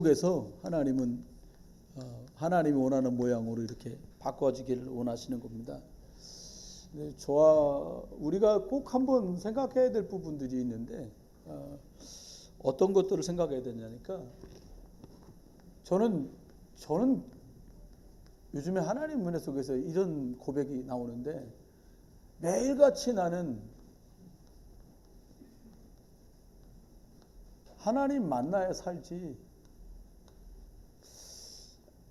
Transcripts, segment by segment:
속에서 하나님은 하나님이 원하는 모양으로 이렇게 바꿔지기를 원하시는 겁니다. 우리가 꼭 한번 생각해야 될 부분들이 있는데 어떤 것들을 생각해야 되냐니까 저는 요즘에 하나님 은혜 속에서 이런 고백이 나오는데 매일같이 나는 하나님 만나야 살지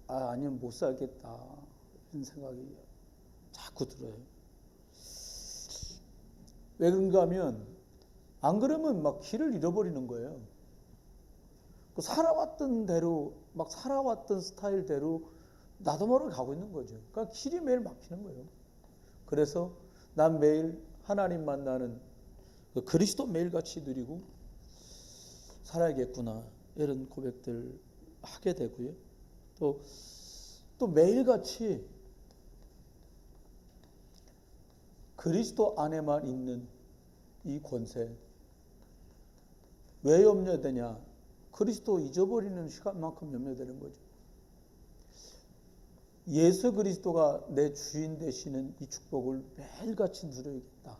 아니면 못 살겠다 이런 생각이 자꾸 들어요. 왜 그런가 하면 안 그러면 막 길을 잃어버리는 거예요. 살아왔던 대로 막 살아왔던 스타일대로 나도 모르게 가고 있는 거죠. 그러니까 길이 매일 막히는 거예요. 그래서 난 매일 하나님 만나는 그리스도 매일같이 누리고 살아야겠구나 이런 고백들 하게 되고요. 또 매일같이 그리스도 안에만 있는 이 권세 왜 염려되냐? 그리스도 잊어버리는 시간만큼 염려되는 거죠. 예수 그리스도가 내 주인 되시는 이 축복을 매일같이 누려야겠다.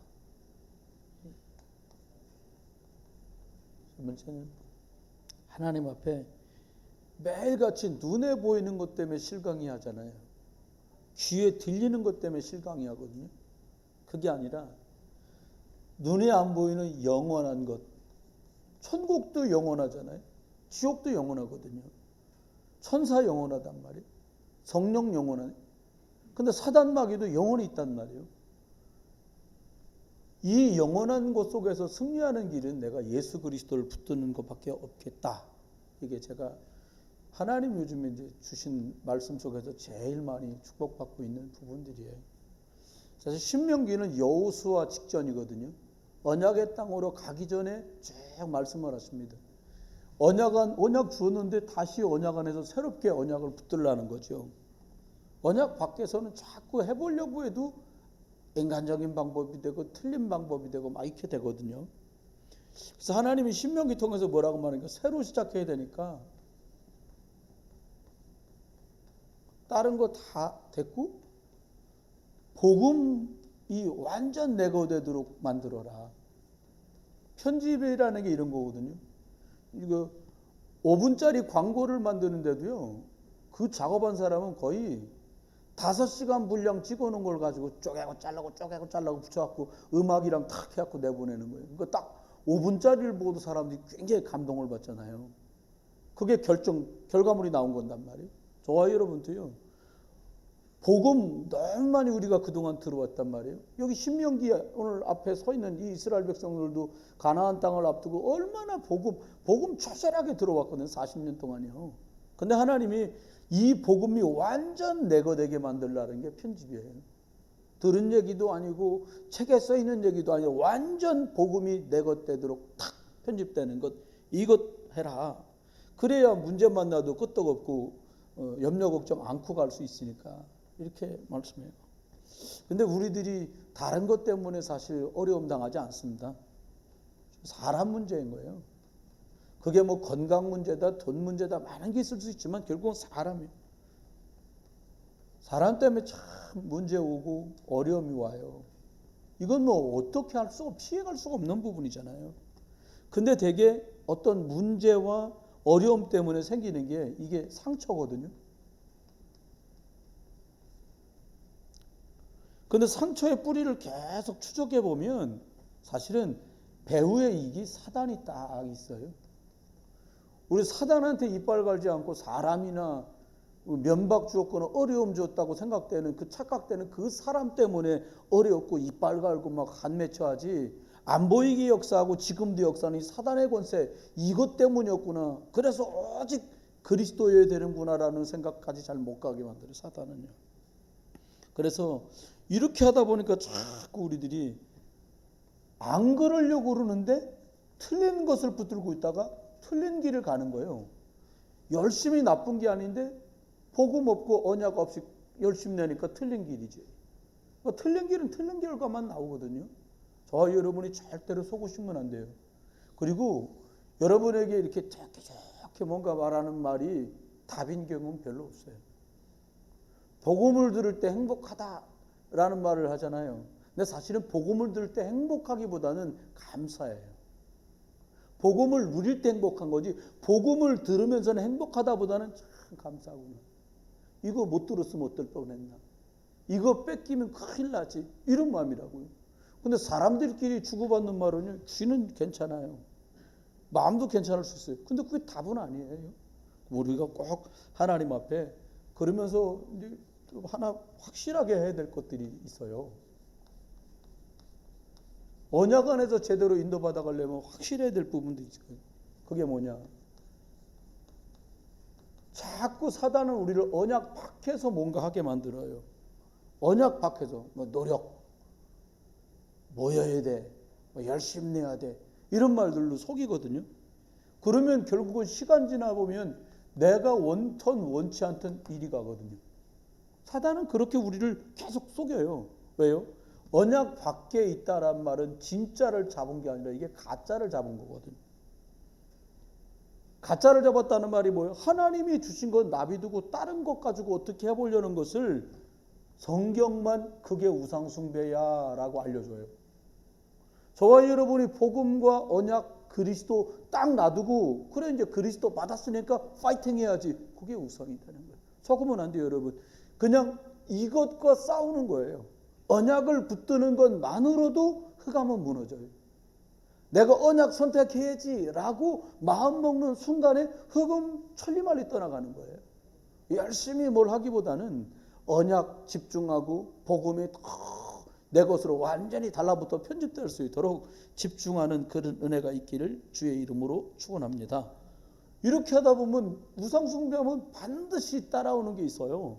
첫 번째는 하나님 앞에 매일같이 눈에 보이는 것 때문에 실강이 하잖아요. 귀에 들리는 것 때문에 실강이 하거든요. 그게 아니라 눈에 안 보이는 영원한 것. 천국도 영원하잖아요. 지옥도 영원하거든요. 천사 영원하단 말이에요. 성령 영원하네. 근데 사단 마귀도 영원히 있단 말이에요. 이 영원한 것 속에서 승리하는 길은 내가 예수 그리스도를 붙드는 것밖에 없겠다. 이게 제가 하나님 요즘에 이제 주신 말씀 속에서 제일 많이 축복받고 있는 부분들이에요. 사실 신명기는 여호수아 직전이거든요. 언약의 땅으로 가기 전에 쭉 말씀을 하십니다. 언약 주었는데 다시 언약 안에서 새롭게 언약을 붙들라는 거죠. 언약 밖에서는 자꾸 해보려고 해도 인간적인 방법이 되고 틀린 방법이 되고 막 이렇게 되거든요. 그래서 하나님이 신명기 통해서 뭐라고 말하니까 새로 시작해야 되니까 다른 거 다 됐고 복음이 완전 내거되도록 만들어라. 편집이라는 게 이런 거거든요. 이거 5분짜리 광고를 만드는데도요. 그 작업한 사람은 거의 5시간 분량 찍어놓은 걸 가지고 쪼개고 잘라고 붙여갖고 음악이랑 탁 해갖고 내보내는 거예요. 그러니까 딱 5분짜리를 보고도 사람들이 굉장히 감동을 받잖아요. 그게 결과물이 나온 건단 말이에요. 저와 여러분도요. 복음 너무 많이 우리가 그동안 들어왔단 말이에요. 여기 신명기 오늘 앞에 서 있는 이 이스라엘 백성들도 가나안 땅을 앞두고 얼마나 복음 처절하게 들어왔거든요. 40년 동안이요. 근데 하나님이 이 복음이 완전 내거되게 만들라는 게 편집이에요. 들은 얘기도 아니고 책에 써 있는 얘기도 아니고 완전 복음이 내것되도록 탁 편집되는 것 이것 해라. 그래야 문제 만나도 끄떡없고 염려 걱정 않고 갈 수 있으니까 이렇게 말씀해요. 근데 우리들이 다른 것 때문에 사실 어려움 당하지 않습니다. 사람 문제인 거예요. 그게 뭐 건강 문제다, 돈 문제다, 많은 게 있을 수 있지만 결국은 사람이에요. 사람 때문에 참 문제 오고 어려움이 와요. 이건 뭐 어떻게 할 수가 피해갈 수가 없는 부분이잖아요. 근데 되게 어떤 문제와 어려움 때문에 생기는 게 이게 상처거든요. 근데 상처의 뿌리를 계속 추적해 보면 사실은 배후에 이게 사단이 딱 있어요. 우리 사단한테 이빨 갈지 않고 사람이나 면박 주었거나 어려움 줬다고 생각되는 그 착각되는 그 사람 때문에 어렵고 이빨 갈고 막 한 맺혀 하지 안 보이게 역사하고 지금도 역사하는 이 사단의 권세 이것 때문이었구나. 그래서 오직 그리스도여야 되는구나라는 생각까지 잘 못 가게 만들어요. 사단은요. 그래서 이렇게 하다 보니까 자꾸 우리들이 안 그러려고 그러는데 틀린 것을 붙들고 있다가 틀린 길을 가는 거예요. 열심히 나쁜 게 아닌데 복음 없고 언약 없이 열심히 내니까 틀린 길이지. 그러니까 틀린 길은 틀린 결과만 나오거든요. 저와 여러분이 절대로 속으시면 안 돼요. 그리고 여러분에게 이렇게 이렇게 뭔가 말하는 말이 답인 경우는 별로 없어요. 복음을 들을 때 행복하다라는 말을 하잖아요. 근데 사실은 복음을 들을 때 행복하기보다는 감사해요. 복음을 누릴 때 행복한 거지 복음을 들으면서는 행복하다보다는 참 감사하구나. 이거 못 들었으면 어떨 뻔했나. 이거 뺏기면 큰일 나지. 이런 마음이라고요. 근데 사람들끼리 주고받는 말은요. 귀는 괜찮아요. 마음도 괜찮을 수 있어요. 근데 그게 답은 아니에요. 우리가 꼭 하나님 앞에 그러면서 이제 하나 확실하게 해야 될 것들이 있어요. 언약 안에서 제대로 인도받아 가려면 확실해야 될 부분도 있어요. 그게 뭐냐? 자꾸 사단은 우리를 언약 밖에서 뭔가 하게 만들어요. 언약 밖에서 뭐 노력, 모여야 돼, 뭐 열심히 내야 돼 이런 말들로 속이거든요. 그러면 결국은 시간 지나 보면 내가 원턴 원치 않던 일이 가거든요. 사단은 그렇게 우리를 계속 속여요. 왜요? 언약 밖에 있다란 말은 진짜를 잡은 게 아니라 이게 가짜를 잡은 거거든요. 가짜를 잡았다는 말이 뭐예요? 하나님이 주신 건 나비두고 다른 것 가지고 어떻게 해보려는 것을 성경만 그게 우상숭배야 라고 알려줘요. 저와 여러분이 복음과 언약 그리스도 딱 놔두고 그래 이제 그리스도 받았으니까 파이팅 해야지. 그게 우상이 되는 거예요. 속으면 안 돼요 여러분. 그냥 이것과 싸우는 거예요. 언약을 붙드는 것만으로도 흑암은 무너져요. 내가 언약 선택해야지 라고 마음 먹는 순간에 흑암 천리말리 떠나가는 거예요. 열심히 뭘 하기보다는 언약 집중하고 복음이 내 것으로 완전히 달라붙어 편집될 수 있도록 집중하는 그런 은혜가 있기를 주의 이름으로 축원합니다. 이렇게 하다 보면 우상숭배하면 반드시 따라오는 게 있어요.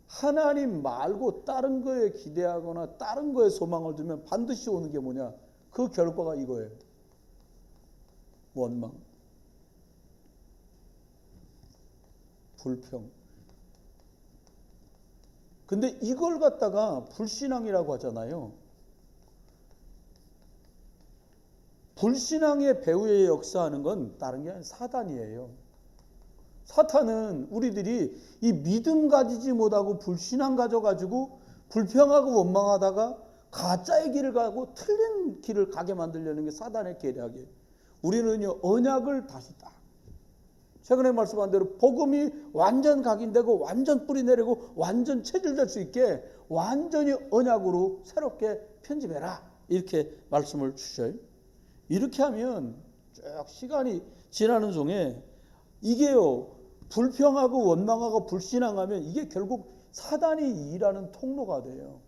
하나님 말고 다른 거에 기대하거나 다른 거에 소망을 두면 반드시 오는 게 뭐냐? 그 결과가 이거예요. 원망, 불평. 근데 이걸 갖다가 불신앙이라고 하잖아요. 불신앙의 배후에 역사하는 건 다른 게 아니라 사단이에요. 사탄은 우리들이 이 믿음 가지지 못하고 불신앙 가져가지고 불평하고 원망하다가 가짜의 길을 가고 틀린 길을 가게 만들려는 게 사단의 계략이에요. 우리는요 언약을 다시 딱 최근에 말씀한 대로 복음이 완전 각인되고 완전 뿌리 내리고 완전 체질될 수 있게 완전히 언약으로 새롭게 편집해라 이렇게 말씀을 주셔요. 이렇게 하면 쭉 시간이 지나는 중에 이게요 불평하고 원망하고 불신앙하면 이게 결국 사단이 일하는 통로가 돼요.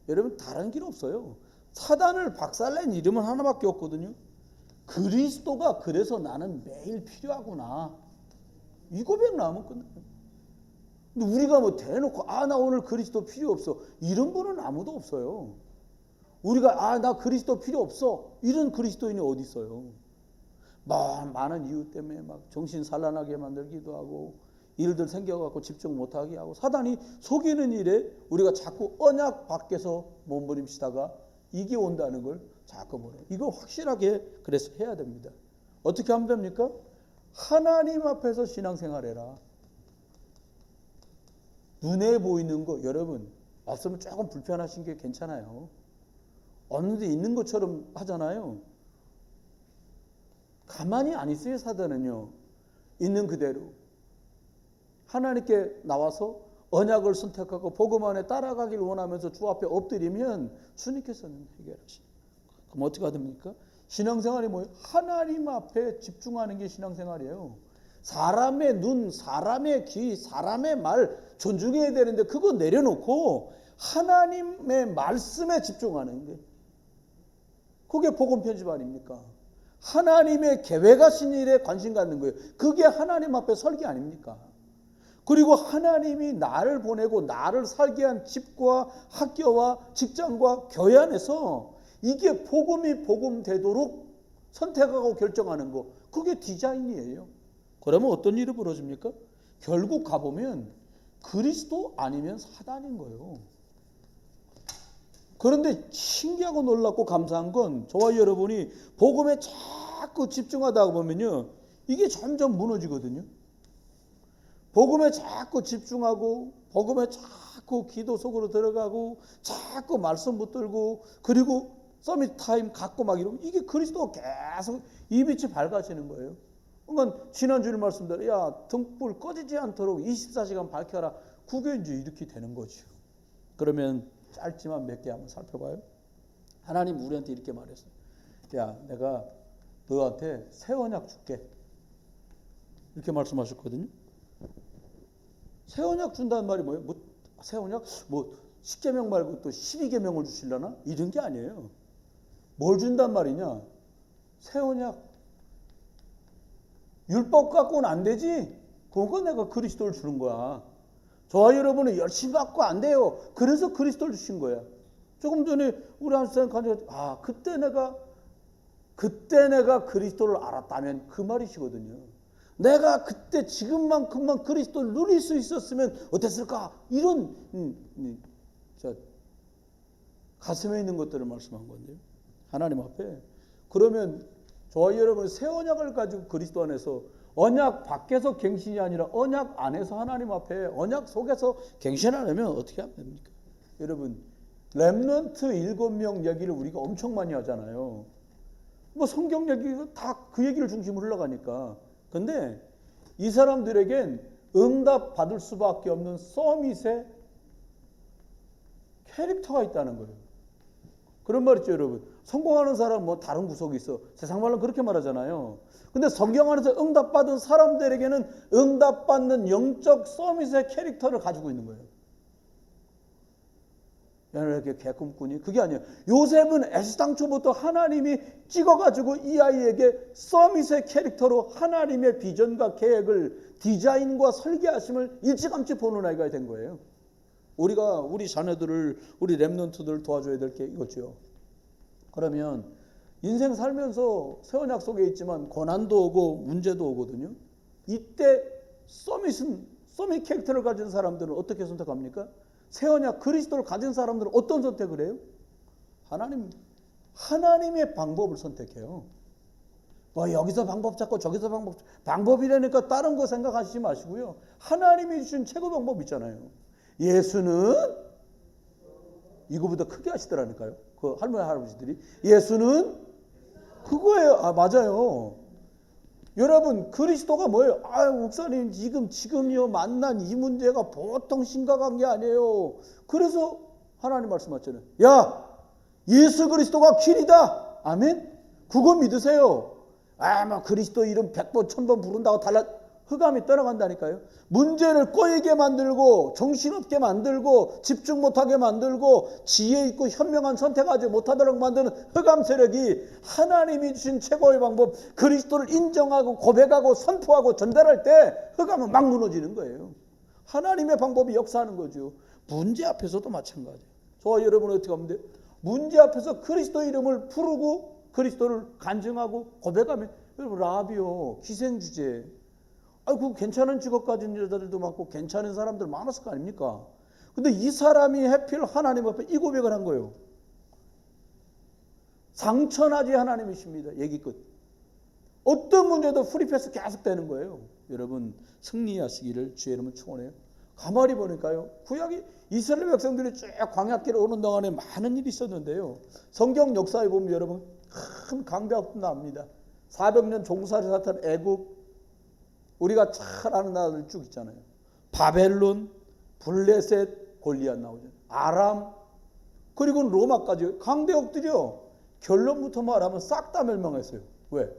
여러분 다른 길 없어요. 사단을 박살낸 이름은 하나밖에 없거든요. 그리스도가 그래서 나는 매일 필요하구나. 이 고백 나오면 끝나요. 근데 우리가 뭐 대놓고 나 오늘 그리스도 필요 없어. 이런 분은 아무도 없어요. 우리가 나 그리스도 필요 없어. 이런 그리스도인이 어디 있어요. 많은 이유 때문에 막 정신 산란하게 만들기도 하고 일들 생겨갖고 집중 못하게 하고 사단이 속이는 일에 우리가 자꾸 언약 밖에서 몸부림치다가 이게 온다는 걸 자꾸 모르는 이거 확실하게 그래서 해야 됩니다. 어떻게 하면 됩니까? 하나님 앞에서 신앙생활해라. 눈에 보이는 거 여러분 없으면 조금 불편하신 게 괜찮아요. 없는데 있는 것처럼 하잖아요. 가만히 안 있어요. 사단은요. 있는 그대로 하나님께 나와서 언약을 선택하고 복음 안에 따라가길 원하면서 주 앞에 엎드리면 주님께서는 해결하십니다. 그럼 어떻게 됩니까? 신앙생활이 뭐예요? 하나님 앞에 집중하는 게 신앙생활이에요. 사람의 눈, 사람의 귀, 사람의 말 존중해야 되는데 그거 내려놓고 하나님의 말씀에 집중하는 게 그게 복음 편집 아닙니까? 하나님의 계획하신 일에 관심 갖는 거예요. 그게 하나님 앞에 설계 아닙니까? 그리고 하나님이 나를 보내고 나를 살게 한 집과 학교와 직장과 교회 안에서 이게 복음이 복음 되도록 선택하고 결정하는 거 그게 디자인이에요. 그러면 어떤 일이 벌어집니까? 결국 가보면 그리스도 아니면 사단인 거예요. 그런데 신기하고 놀랍고 감사한 건 저와 여러분이 복음에 자꾸 집중하다 보면요, 이게 점점 무너지거든요. 복음에 자꾸 집중하고 복음에 자꾸 기도 속으로 들어가고 자꾸 말씀 붙들고 그리고 서밋 타임 갖고 막 이러면 이게 그리스도가 계속 이 빛이 밝아지는 거예요. 그러니까 지난주에 말씀대로 야 등불 꺼지지 않도록 24시간 밝혀라. 그게 이제 이렇게 되는 거죠. 그러면 짧지만 몇 개 한번 살펴봐요. 하나님 우리한테 이렇게 말했어요. 야 내가 너한테 새 언약 줄게. 이렇게 말씀하셨거든요. 새 언약 준다는 말이 뭐예요? 뭐 새 언약? 뭐 10계명 말고 또 12계명을 주시려나? 이런 게 아니에요. 뭘 준단 말이냐? 새 언약. 율법 갖고는 안 되지? 그거 내가 그리스도를 주는 거야. 저와 여러분은 열심히 갖고 안 돼요. 그래서 그리스도를 주신 거야. 조금 전에 우리 한 사람 간증 그때 내가 그리스도를 알았다면 그 말이시거든요. 내가 그때 지금만큼만 그리스도를 누릴 수 있었으면 어땠을까? 이런 가슴에 있는 것들을 말씀한 건데요. 하나님 앞에. 그러면 저와 여러분 새 언약을 가지고 그리스도 안에서 언약 밖에서 갱신이 아니라 언약 안에서 하나님 앞에 언약 속에서 갱신하려면 어떻게 하면 됩니까? 여러분 렘넌트 7명 얘기를 우리가 엄청 많이 하잖아요. 뭐 성경 얘기가 다 그 얘기를 중심으로 흘러가니까. 근데 이 사람들에겐 응답 받을 수밖에 없는 서밋의 캐릭터가 있다는 거예요. 그런 말 있죠, 여러분. 성공하는 사람 뭐 다른 구석이 있어. 세상 말로 그렇게 말하잖아요. 근데 성경 안에서 응답받은 사람들에게는 응답받는 영적 서밋의 캐릭터를 가지고 있는 거예요. 이렇게 개꿈꾸니? 그게 아니에요. 요셉은 애시당초부터 하나님이 찍어가지고 이 아이에게 서밋의 캐릭터로 하나님의 비전과 계획을 디자인과 설계하심을 일찌감치 보는 아이가 된 거예요. 우리가 우리 자녀들을 우리 렘넌트들을 도와줘야 될 게 이거죠. 그러면 인생 살면서 새 언약 속에 있지만 고난도 오고 문제도 오거든요. 이때 서밋 캐릭터를 가진 사람들은 어떻게 선택합니까? 새 언약 그리스도를 가진 사람들은 어떤 선택을 해요? 하나님의 방법을 선택해요. 뭐 여기서 방법 찾고 저기서 방법이라니까 다른 거 생각하시지 마시고요. 하나님이 주신 최고 방법 있잖아요. 예수는 이거보다 크게 하시더라니까요. 그 할머니 할아버지들이 예수는 그거예요. 아 맞아요. 여러분 그리스도가 뭐예요? 아 목사님 지금요 만난 이 문제가 보통 심각한 게 아니에요. 그래서 하나님 말씀하셨잖아요. 야 예수 그리스도가 길이다. 아멘. 그거 믿으세요. 아 뭐 그리스도 이름 100번 1000번 부른다고 흑암이 떠나간다니까요. 문제를 꼬이게 만들고 정신없게 만들고 집중 못하게 만들고 지혜 있고 현명한 선택하지 못하도록 만드는 흑암 세력이 하나님이 주신 최고의 방법 그리스도를 인정하고 고백하고 선포하고 전달할 때 흑암은 막 무너지는 거예요. 하나님의 방법이 역사하는 거죠. 문제 앞에서도 마찬가지예요. 저와 여러분은 어떻게 하면 돼요? 문제 앞에서 그리스도 이름을 부르고 그리스도를 간증하고 고백하면 여러분 라비요 기생주제 그 괜찮은 직업 가진 여자들도 많고 괜찮은 사람들 많았을 거 아닙니까? 근데 이 사람이 하필 하나님 앞에 이 고백을 한 거예요. 상천하지 하나님이십니다. 얘기 끝. 어떤 문제도 프리패스 계속 되는 거예요. 여러분 승리하시기를 주의 이름으로 축원해요. 가만히 보니까요. 구약이 이스라엘 백성들이 쭉 광야길을 오는 동안에 많은 일이 있었는데요. 성경 역사에 보면 여러분 큰 강대국도 나옵니다. 400년 종살이 샀던 애국 우리가 잘 아는 나라들 쭉 있잖아요. 바벨론, 블레셋, 골리앗 나오죠. 아람, 그리고 로마까지 강대국들이요. 결론부터 말하면 싹 다 멸망했어요. 왜?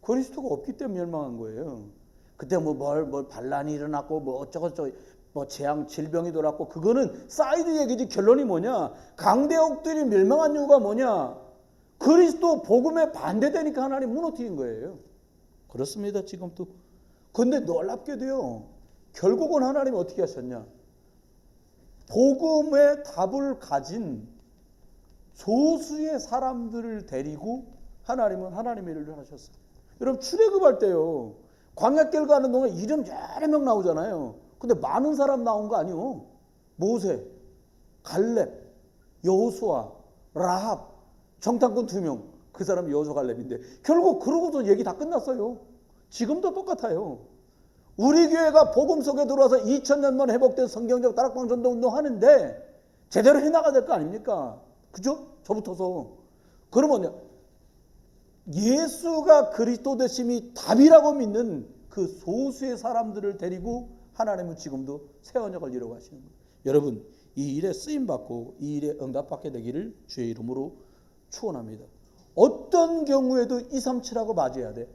그리스도가 없기 때문에 멸망한 거예요. 그때 뭘 반란이 일어났고 어쩌고저쩌고 재앙 질병이 돌았고 그거는 사이드 얘기지. 결론이 뭐냐? 강대국들이 멸망한 이유가 뭐냐? 그리스도 복음에 반대되니까 하나님 무너뜨린 거예요. 그렇습니다. 지금도. 그런데 놀랍게도요. 결국은 하나님이 어떻게 하셨냐? 복음의 답을 가진 소수의 사람들을 데리고 하나님은 하나님의 일을 하셨어요. 여러분 출애굽할 때요. 광야길 가는 동안 이름 여러 명 나오잖아요. 근데 많은 사람 나온 거 아니요. 모세, 갈렙, 여호수아, 라합, 정탐꾼 2명. 그 사람이 여호수아갈렙인데 결국 그러고도 얘기 다 끝났어요. 지금도 똑같아요. 우리 교회가 복음 속에 들어와서 2000년 만에 회복된 성경적 다락방 전도 운동 하는데 제대로 해나가야 될 거 아닙니까? 그죠? 저부터서. 그러면 예수가 그리스도 되심이 답이라고 믿는 그 소수의 사람들을 데리고 하나님은 지금도 새 언약을 이루어 가시는 거예요. 여러분, 이 일에 쓰임받고 이 일에 응답받게 되기를 주의 이름으로 축원합니다. 어떤 경우에도 237하고 맞아야 돼.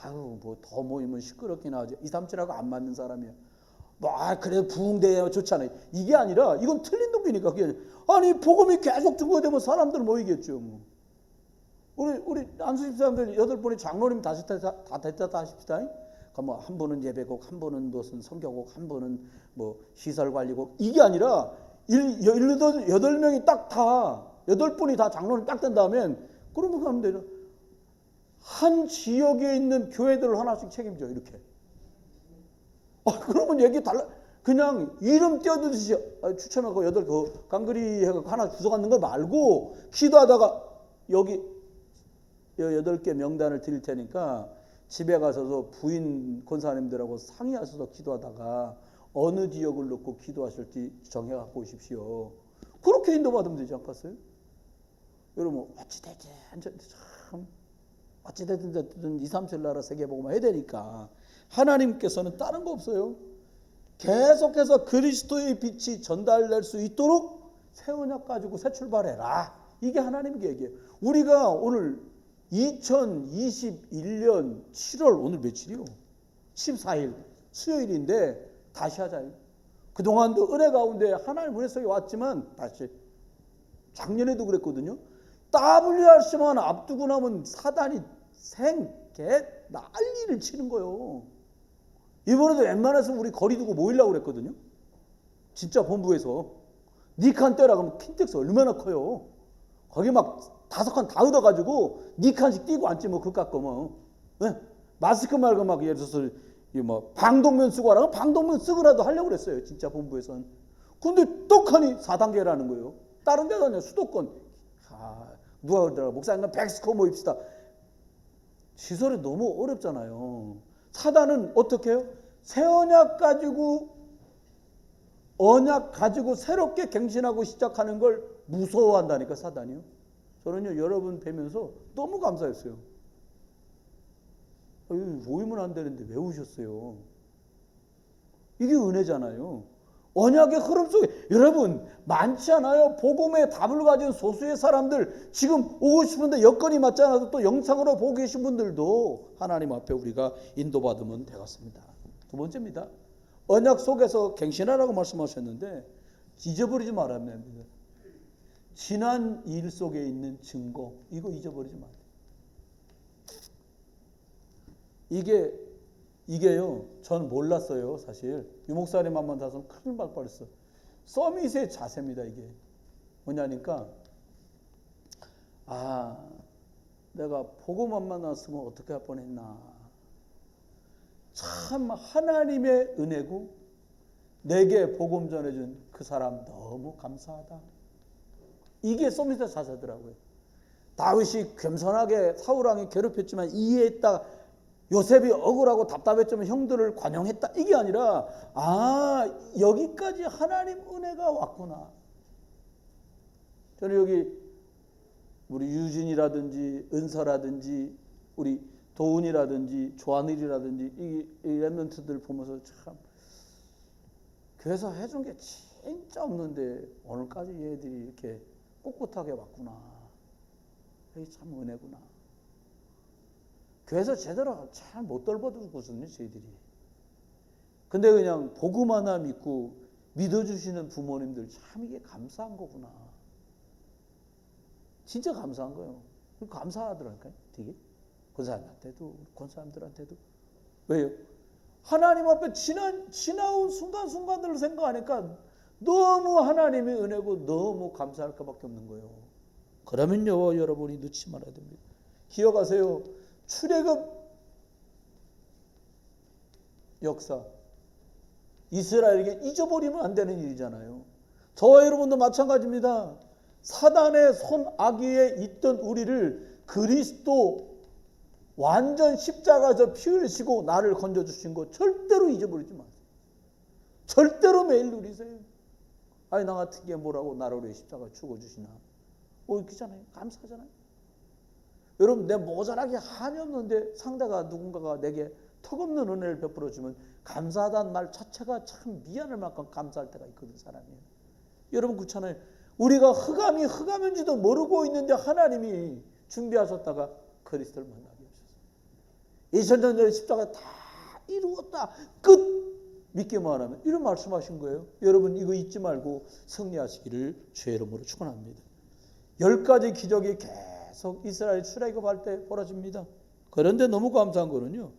아유, 뭐 더 모이면 시끄럽긴 하지. 237하고 안 맞는 사람이야. 뭐, 그래도 부흥대회 좋잖아요. 이게 아니라 이건 틀린 놈이니까. 아니, 복음이 계속 증거되면 사람들 모이겠죠. 뭐. 우리 안수집 사람들 8분이 장로님 다 됐다 하십시다. 뭐 한 분은 예배곡, 한 분은 무슨 성교곡, 한 분은 뭐 시설관리곡. 이게 아니라 8명이 딱 다 8분이 다 장로님 딱 된 다음엔 그러면 가면 되죠. 한 지역에 있는 교회들을 하나씩 책임져 이렇게. 그러면 얘기 달라. 그냥 이름 띄어주듯이 추첨하고 8 강그리 해서 하나 주워갖는 거 말고 기도하다가 여기 8개 명단을 드릴 테니까 집에 가서도 부인 권사님들하고 상의하셔서 기도하다가 어느 지역을 놓고 기도하실지 정해갖고 오십시오. 그렇게 인도받으면 되지 않겠어요? 여러분 어찌됐든 2, 3, 7 나라 세계복음화 해야 되니까 하나님께서는 다른 거 없어요. 계속해서 그리스도의 빛이 전달될 수 있도록 새 언약 가지고 새 출발해라. 이게 하나님 계획이에요. 우리가 오늘 2021년 7월 오늘 며칠이요? 14일 수요일인데 다시 하자요. 그동안도 은혜 가운데 하나님 은혜 속에 왔지만 다시 작년에도 그랬거든요. WRC만 앞두고 나면 사단이 생개 난리를 치는 거예요. 이번에도 웬만해서 우리 거리 두고 모이려고 그랬거든요. 진짜 본부에서 니칸 떼라 그러면 킨텍스 얼마나 커요. 거기 막 5칸 다 얻어가지고 니칸씩 띄고 앉지 뭐 그깟 거 뭐. 네? 마스크 말고 막 예를 들어서 뭐 방독면 쓰고 하라고 방독면 쓰고라도 하려고 그랬어요. 진짜 본부에서는. 근데 떡하니 4단계라는 거예요. 다른 데가 아니라 수도권. 누가 그러더라고. 목사님 백스코 모입시다. 시설이 너무 어렵잖아요. 사단은 어떻게 해요? 새 언약 가지고 새롭게 갱신하고 시작하는 걸 무서워한다니까 사단이요. 저는요 여러분 뵈면서 너무 감사했어요. 모이면 안 되는데 왜 오셨어요? 이게 은혜잖아요. 언약의 흐름 속에 여러분 많지 않아요. 복음의 답을 가진 소수의 사람들 지금 오고 싶은데 여건이 맞지 않아도 또 영상으로 보고 계신 분들도 하나님 앞에 우리가 인도받으면 되겠습니다. 두 번째입니다. 언약 속에서 갱신하라고 말씀하셨는데 잊어버리지 말아야 됩니다. 지난 일 속에 있는 증거 이거 잊어버리지 말아야 돼요. 이게요 저는 몰랐어요. 사실 유 목사님만 만나서 큰일 날 뻔했어. 서밋의 자세입니다. 이게 뭐냐니까 내가 복음만 만났으면 어떻게 할 뻔했나. 참 하나님의 은혜고 내게 복음 전해준 그 사람 너무 감사하다. 이게 서밋의 자세더라고요. 다윗이 겸손하게 사울왕이 괴롭혔지만 이해했다. 요셉이 억울하고 답답했지만 형들을 관용했다. 이게 아니라 여기까지 하나님 은혜가 왔구나. 저는 여기 우리 유진이라든지 은서라든지 우리 도훈이라든지 조한일이라든지 이 랩런트들 보면서 참 교회에서 해준 게 진짜 없는데 오늘까지 얘들이 이렇게 꿋꿋하게 왔구나. 이게 참 은혜구나. 교회에서 제대로 잘 못 돌보거든요, 저희들이. 근데 그냥 복음 하나 믿고 믿어주시는 부모님들 참 이게 감사한 거구나. 진짜 감사한 거예요. 감사하더라니까요, 되게. 권사님한테도, 권사님들한테도. 왜요? 하나님 앞에 지나온 순간순간들을 생각하니까 너무 하나님의 은혜고 너무 감사할 것밖에 없는 거예요. 그러면요, 여러분이 놓지 말아야 됩니다. 기억하세요. 출애굽 역사. 이스라엘에게 잊어버리면 안 되는 일이잖아요. 저와 여러분도 마찬가지입니다. 사단의 손아귀에 있던 우리를 그리스도 완전 십자가에서 피 흘리시고 나를 건져주신 거 절대로 잊어버리지 마세요. 절대로 매일 누리세요. 아니 나 같은 게 뭐라고 나를 왜 십자가에 죽어주시나. 그잖아요. 감사하잖아요. 여러분 내 모자라게 한이 없는데 상대가 누군가가 내게 턱없는 은혜를 베풀어주면 감사하다는 말 자체가 참 미안할 만큼 감사할 때가 있거든 사람이. 여러분 그렇잖아요. 우리가 흑암이 흑암인지도 모르고 있는데 하나님이 준비하셨다가 그리스도를 만나게 하셨어요. 2000년 전에 십자가 다 이루었다. 끝. 믿기만 하면 이런 말씀하신 거예요. 여러분 이거 잊지 말고 승리하시기를 주의 이름으로 축원합니다. 10가지 기적이 계속 이스라엘 출애굽할 때 벌어집니다. 그런데 너무 감사한 거는요.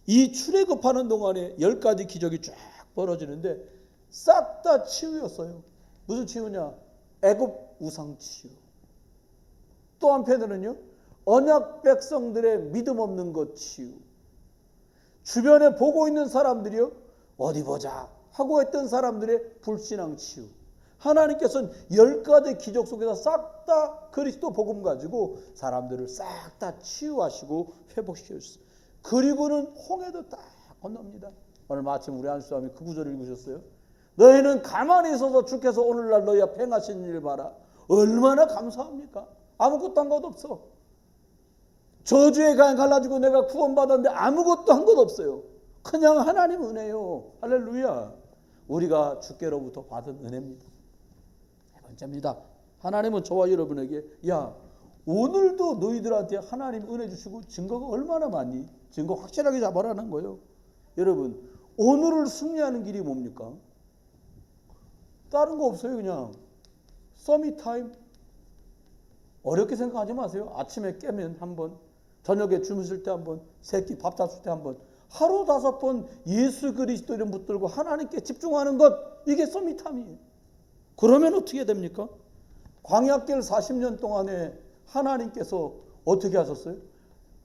이 출애굽하는 동안에 10가지 기적이 쫙 벌어지는데 싹 다 치유였어요. 무슨 치유냐? 애굽 우상 치유. 또 한편으로는요. 언약 백성들의 믿음 없는 것 치유. 주변에 보고 있는 사람들이요. 어디 보자 하고 했던 사람들의 불신앙 치유. 하나님께서는 10가지 기적 속에서 싹 다 그리스도 복음 가지고 사람들을 싹 다 치유하시고 회복시켜 주셨어요. 그리고는 홍해도 딱 건넙니다. 오늘 마침 우리 안수사님이 그 구절을 읽으셨어요. 너희는 가만히 있어서 주께서 오늘날 너희 앞에 행하신 일을 봐라. 얼마나 감사합니까? 아무것도 한 것 없어. 저주의 강에 갈라지고 내가 구원받았는데 아무것도 한 것 없어요. 그냥 하나님 은혜요. 할렐루야. 우리가 주께로부터 받은 은혜입니다. 세 번째입니다. 하나님은 저와 여러분에게 야 오늘도 너희들한테 하나님 은혜 주시고 증거가 얼마나 많니? 증거 확실하게 잡아라는 거예요. 여러분 오늘을 승리하는 길이 뭡니까? 다른 거 없어요. 그냥 서밋 타임. 어렵게 생각하지 마세요. 아침에 깨면 한 번, 저녁에 주무실 때 한 번, 새끼 밥 잤을 때 한 번, 하루 5번 예수 그리스도 이름 붙들고 하나님께 집중하는 것, 이게 서밋 타임이에요. 그러면 어떻게 됩니까? 광야길 40년 동안에 하나님께서 어떻게 하셨어요?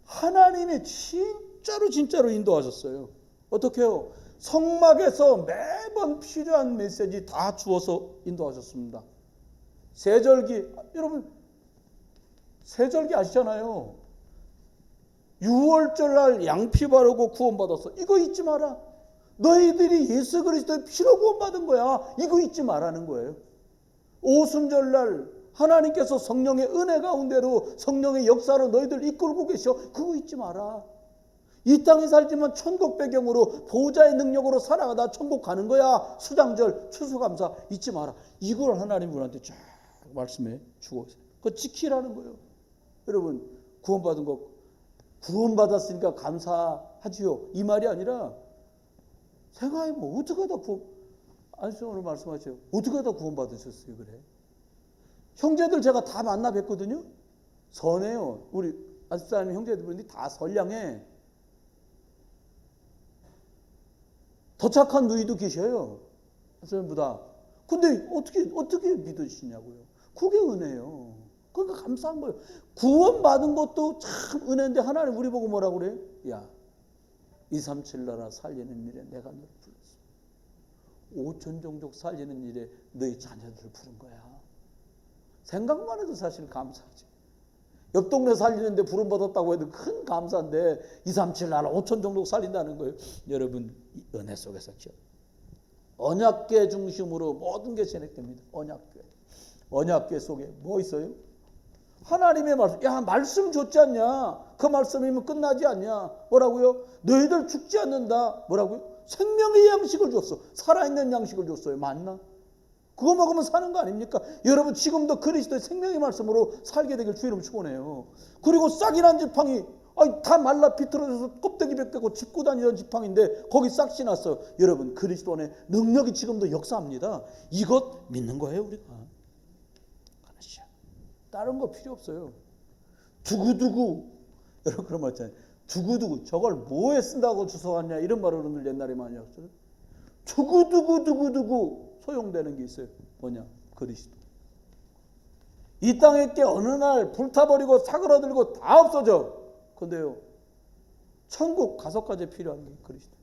하나님이 진짜로 인도하셨어요. 어떻게 해요? 성막에서 매번 필요한 메시지 다 주어서 인도하셨습니다. 세절기, 여러분 세절기 아시잖아요. 6월절 날 양피 바르고 구원받았어. 이거 잊지 마라. 너희들이 예수 그리스도의 피로 구원받은 거야. 이거 잊지 말라는 거예요. 오순절 날 하나님께서 성령의 은혜 가운데로 성령의 역사로 너희들 이끌고 계셔. 그거 잊지 마라. 이 땅에 살지만 천국 배경으로 보호자의 능력으로 살아가다 천국 가는 거야. 수장절, 추수감사 잊지 마라. 이걸 하나님 우리한테 쫙 말씀해 주고 있어요. 그거 지키라는 거예요. 여러분 구원받은 거 구원받았으니까 감사하지요. 이 말이 아니라 생각해보면 어떻게 하다 안수 오늘 말씀하세요. 어떻게 하다 구원받으셨어요? 그래. 형제들 제가 다 만나 뵀거든요. 선해요. 우리 안수사님 형제들이 다 선량해. 더 착한 누이도 계셔요. 선생님보다. 근데 어떻게 믿으시냐고요. 그게 은혜예요. 그러니까 감사한 거예요. 구원받은 것도 참 은혜인데 하나님 우리 보고 뭐라고 그래요? 야, 237 나라 살리는 일에 내가 너를 불렀어. 5천 종족 살리는 일에 너희 자녀들을 부른 거야. 생각만 해도 사실 감사하지. 옆 동네 살리는데 부름받았다고 해도 큰 감사인데 237 나라 5천 종족 살린다는 거예요. 여러분 은혜 속에서 기억. 언약궤 중심으로 모든 게 진행됩니다. 언약궤 속에 뭐 있어요? 하나님의 말씀. 야, 말씀 줬지 않냐? 그 말씀이면 끝나지 않냐? 뭐라고요? 너희들 죽지 않는다. 뭐라고요? 생명의 양식을 줬어. 살아있는 양식을 줬어요. 맞나? 그거 먹으면 사는 거 아닙니까? 여러분 지금도 그리스도의 생명의 말씀으로 살게 되길 주 이름 축원해요. 그리고 싹이 난 지팡이 다 말라 비틀어져서 껍데기 벗기고 짚고 다니던 지팡인데 거기 싹이 났어요. 여러분 그리스도 안에 능력이 지금도 역사합니다. 이것 믿는 거예요 우리가. 그렇죠. 다른 거 필요 없어요. 두구두구 여러분 그런 말 있잖아요. 두구두구 저걸 뭐에 쓴다고 주워왔냐 이런 말을 오늘 옛날에 많이 했어요. 두구두구 소용되는 게 있어요. 뭐냐? 그리스도. 이 땅에 게 어느 날 불타버리고 사그라들고 다 없어져. 근데요. 천국 5가지 필요한 게 그리스도.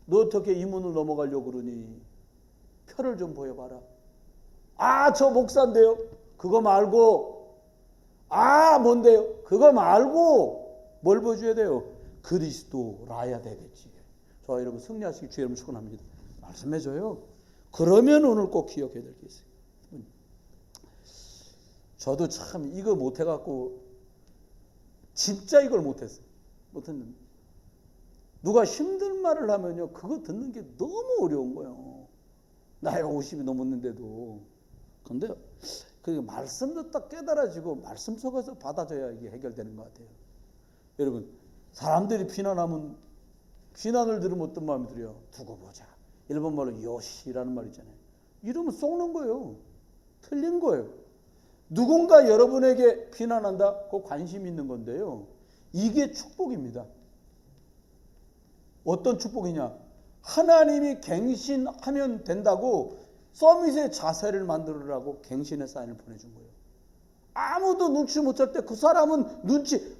너 어떻게 이 문을 넘어가려고 그러니? 표를 좀 보여봐라. 아, 저 목사인데요. 그거 말고 뭔데요? 그거 말고 뭘 보여줘야 돼요? 그리스도라야 되겠지. 저 여러분 승리하시기 주의 이름으로 축원합니다. 말씀해줘요. 그러면 오늘 꼭 기억해야 될 게 있어요. 저도 참 이거 못해갖고 진짜 이걸 못했어요. 못했는데 누가 힘든 말을 하면요 그거 듣는 게 너무 어려운 거예요. 나이가 50이 넘었는데도. 근데 그 말씀도 딱 깨달아지고 말씀 속에서 받아줘야 이게 해결되는 것 같아요. 여러분 사람들이 비난하면 비난을 들으면 어떤 마음이 들어요? 두고 보자. 일본말로 요시라는 말 있잖아요. 이러면 속는 거예요. 틀린 거예요. 누군가 여러분에게 비난한다? 그거 관심 있는 건데요. 이게 축복입니다. 어떤 축복이냐? 하나님이 갱신하면 된다고 서밋의 자세를 만들으라고 갱신의 사인을 보내준 거예요. 아무도 눈치 못 챌 때 그 사람은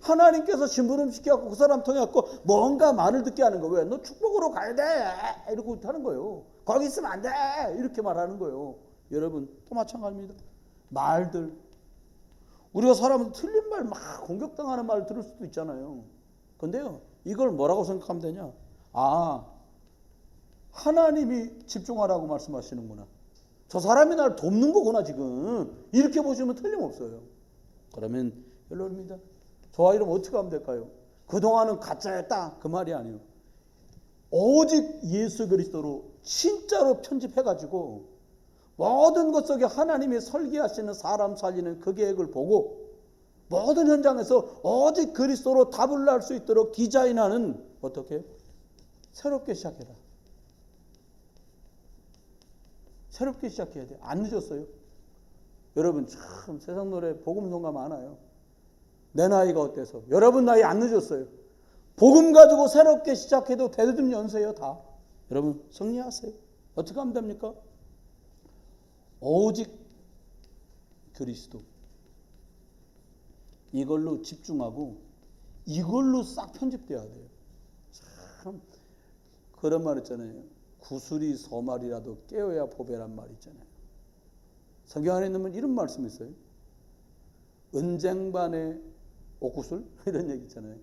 하나님께서 심부름 시켜갖고 그 사람 통해갖고 뭔가 말을 듣게 하는 거예요. 왜? 너 축복으로 가야 돼! 이러고 하는 거예요. 거기 있으면 안 돼! 이렇게 말하는 거예요. 여러분 또 마찬가지입니다. 말들. 우리가 사람은 틀린 말 막 공격당하는 말 들을 수도 있잖아요. 근데요 이걸 뭐라고 생각하면 되냐? 하나님이 집중하라고 말씀하시는구나. 저 사람이 날 돕는 거구나 지금. 이렇게 보시면 틀림없어요. 그러면 여러분입니다. 저와 이러면 어떻게 하면 될까요? 그동안은 가짜였다 그 말이 아니에요. 오직 예수 그리스도로 진짜로 편집해가지고 모든 것 속에 하나님이 설계하시는 사람 살리는 그 계획을 보고 모든 현장에서 오직 그리스도로 답을 날 수 있도록 디자인하는 어떻게? 새롭게 시작해라. 새롭게 시작해야 돼. 안 늦었어요. 여러분 참 세상 노래 복음송가 많아요. 내 나이가 어때서? 여러분 나이 안 늦었어요. 복음 가지고 새롭게 시작해도 되는 연세예요 다. 여러분 승리하세요. 어떻게 하면 됩니까? 오직 그리스도. 이걸로 집중하고 이걸로 싹 편집돼야 돼요. 참 그런 말 있잖아요. 구슬이 소말이라도 깨어야 보배란 말 있잖아요. 성경 안에 있는 이런 말씀이 있어요. 은쟁반의 옥구슬 이런 얘기 있잖아요.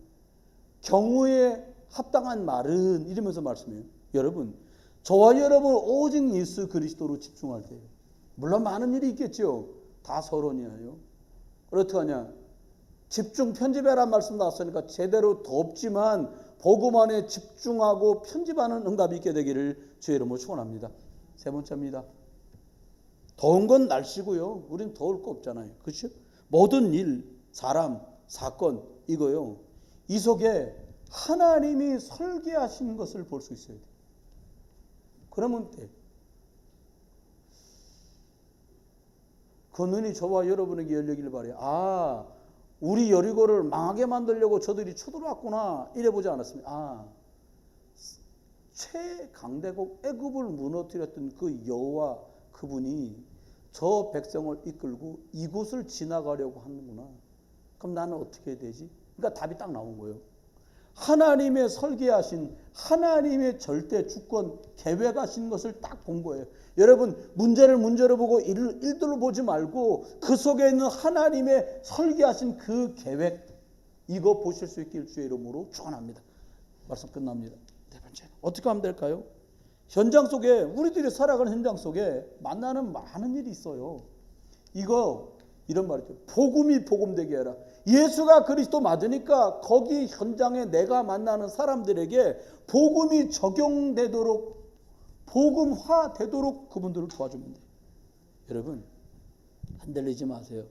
경우에 합당한 말은 이러면서 말씀해요. 여러분 저와 여러분 오직 예수 그리스도로 집중할 때예요. 물론 많은 일이 있겠죠. 다 서론이에요. 어떻게 하냐? 집중 편집해란 말씀 나왔으니까 제대로 더 없지만 복음 안에 집중하고 편집하는 응답이 있게 되기를 주의 이름으로 축원합니다. 세 번째입니다. 더운 건 날씨고요. 우린 더울 거 없잖아요. 그렇죠? 모든 일, 사람, 사건 이거요. 이 속에 하나님이 설계하신 것을 볼 수 있어야 돼요. 그러면 돼. 그 눈이 저와 여러분에게 열리길 바래요. 우리 여리고를 망하게 만들려고 저들이 쳐들어왔구나. 이래 보지 않았습니다. 최강대국 애굽을 무너뜨렸던 그 여호와 그분이 저 백성을 이끌고 이곳을 지나가려고 하는구나. 그럼 나는 어떻게 해야 되지? 그러니까 답이 딱 나온 거예요. 하나님의 설계하신 하나님의 절대 주권 계획하신 것을 딱 본 거예요. 여러분 문제를 문제로 보고 일들로 보지 말고 그 속에 있는 하나님의 설계하신 그 계획 이거 보실 수 있길 주의 이름으로 축원합니다. 말씀 끝납니다. 네 번째 어떻게 하면 될까요? 현장 속에 우리들이 살아가는 현장 속에 만나는 많은 일이 있어요. 이런 말이죠. 복음이 복음되게 해라. 예수가 그리스도 맞으니까 거기 현장에 내가 만나는 사람들에게 복음이 적용되도록 복음화 되도록 그분들을 도와주면 돼요. 여러분 흔들리지 마세요.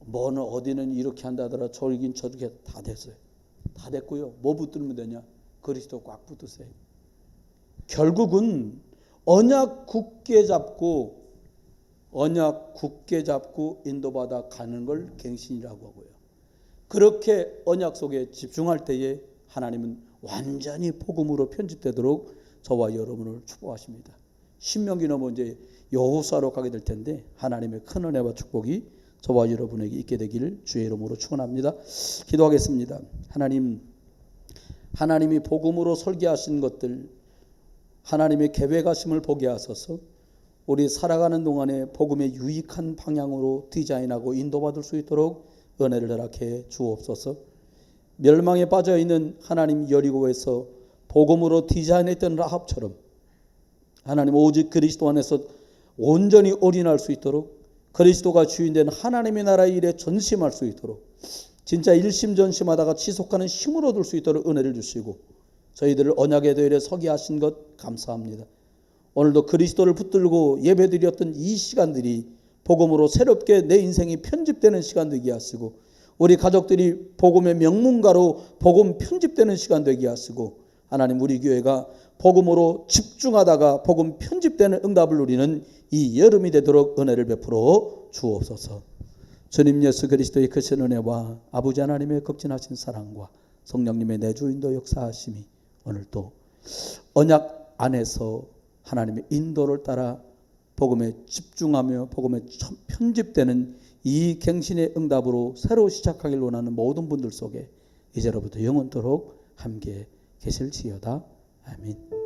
뭐는 어디는 이렇게 한다더라 저긴 저렇게 다 됐어요. 다 됐고요. 뭐 붙들면 되냐? 그리스도 꽉 붙으세요. 결국은 언약 굳게 잡고 인도받아 가는 걸 갱신이라고 하고요. 그렇게 언약 속에 집중할 때에 하나님은 완전히 복음으로 편집되도록 저와 여러분을 축복하십니다. 신명기 넘어 이제 여호수아로 가게 될 텐데 하나님의 큰 은혜와 축복이 저와 여러분에게 있게 되기를 주의 이름으로 축원합니다. 기도하겠습니다. 하나님이 복음으로 설계하신 것들 하나님의 계획하심을 보게 하소서. 우리 살아가는 동안에 복음의 유익한 방향으로 디자인하고 인도받을 수 있도록 은혜를 허락해 주옵소서. 멸망에 빠져있는 하나님 여리고에서 복음으로 디자인했던 라합처럼 하나님 오직 그리스도 안에서 온전히 올인할 수 있도록 그리스도가 주인된 하나님의 나라의 일에 전심할 수 있도록 진짜 일심전심하다가 지속하는 힘을 얻을 수 있도록 은혜를 주시고 저희들을 언약의 대열에 서게 하신 것 감사합니다. 오늘도 그리스도를 붙들고 예배드렸던 이 시간들이 복음으로 새롭게 내 인생이 편집되는 시간 되게 하시고 우리 가족들이 복음의 명문가로 복음 편집되는 시간 되게 하시고 하나님 우리 교회가 복음으로 집중하다가 복음 편집되는 응답을 누리는 이 여름이 되도록 은혜를 베풀어 주옵소서. 주님 예수 그리스도의 크신 은혜와 아버지 하나님의 극진하신 사랑과 성령님의 내주인도 역사하심이 오늘도 언약 안에서 하나님의 인도를 따라 복음에 집중하며 복음에 편집되는 이 갱신의 응답으로 새로 시작하길 원하는 모든 분들 속에 이제로부터 영원토록 함께 계실지어다. 아멘.